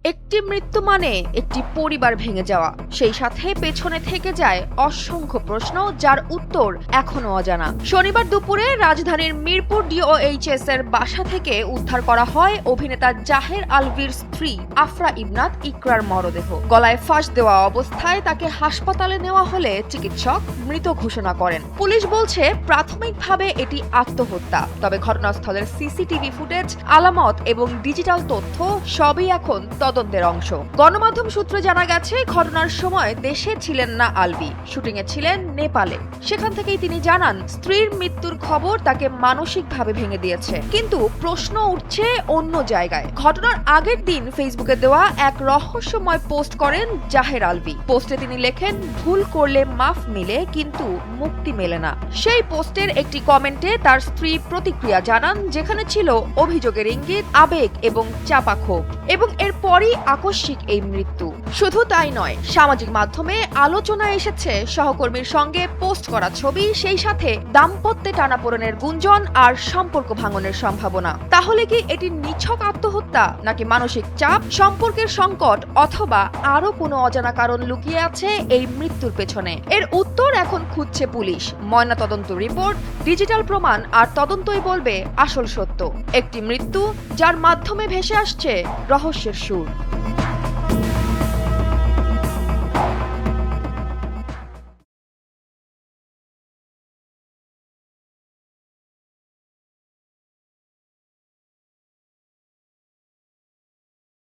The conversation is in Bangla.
একটি মৃত্যু মানে একটি পরিবার ভেঙে যাওয়া, সেই সাথে পেছনে থেকে যায় অসংখ্য প্রশ্ন যার উত্তর এখনো অজানা। শনিবার দুপুরে রাজধানীর মিরপুর ডিওএইচএস এর বাসা থেকে উদ্ধার করা হয় অভিনেতা জাহের আলভীর স্ত্রী আফরা ইবনাত ইকরার মরদেহ। গলায় ফাঁস দেওয়া অবস্থায় তাকে হাসপাতালে নেওয়া হলে চিকিৎসক মৃত ঘোষণা করেন। পুলিশ বলছে প্রাথমিকভাবে এটি আত্মহত্যা, তবে ঘটনাস্থলের সিসিটিভি ফুটেজ, আলামত এবং ডিজিটাল তথ্য সবই এখন তদন্তের অংশ। গণমাধ্যম সূত্রে জানা গেছে, ঘটনার সময় দেশে ছিলেন না আলভী, শুটিংয়ে ছিলেন নেপালে। সেখান থেকেই তিনি জানান স্ত্রীর মৃত্যুর খবর তাকে মানসিকভাবে ভেঙে দিয়েছে। কিন্তু প্রশ্ন উঠছে অন্য জায়গায়। ঘটনার আগের দিন ফেসবুকে দেওয়া এক রহস্যময় পোস্ট করেন জাহের আলভী। পোস্টে তিনি লেখেন, ভুল করলে মাফ মিলে কিন্তু মুক্তি মেলে না। সেই পোস্টের একটি কমেন্টে তার স্ত্রী প্রতিক্রিয়া জানান, যেখানে ছিল অভিযোগের ইঙ্গিত, আবেগ এবং চাপা ক্ষোভ। এবং এরপরই আকস্মিক এই মৃত্যু। শুধু তাই নয়, সামাজিক মাধ্যমে আলোচনা এসেছে সহকর্মীর সঙ্গে পোস্ট করা ছবি, সেই সাথে দাম্পত্যে টানাপোড়েনের গুঞ্জন আর সম্পর্ক ভাঙনের সম্ভাবনা। তাহলে কি এটি নিছক আত্মহত্যা, নাকি মানসিক চাপ, সম্পর্কের সংকট, অথবা আরো কোনো অজানা কারণ লুকিয়ে আছে এই মৃত্যুর পেছনে? এর উত্তর এখন খুঁজছে পুলিশ। ময়নাতদন্ত রিপোর্ট, ডিজিটাল প্রমাণ আর তদন্তই বলবে আসল সত্য। একটি মৃত্যু যার মাধ্যমে ভেসে আসছে রহস্যের সুর।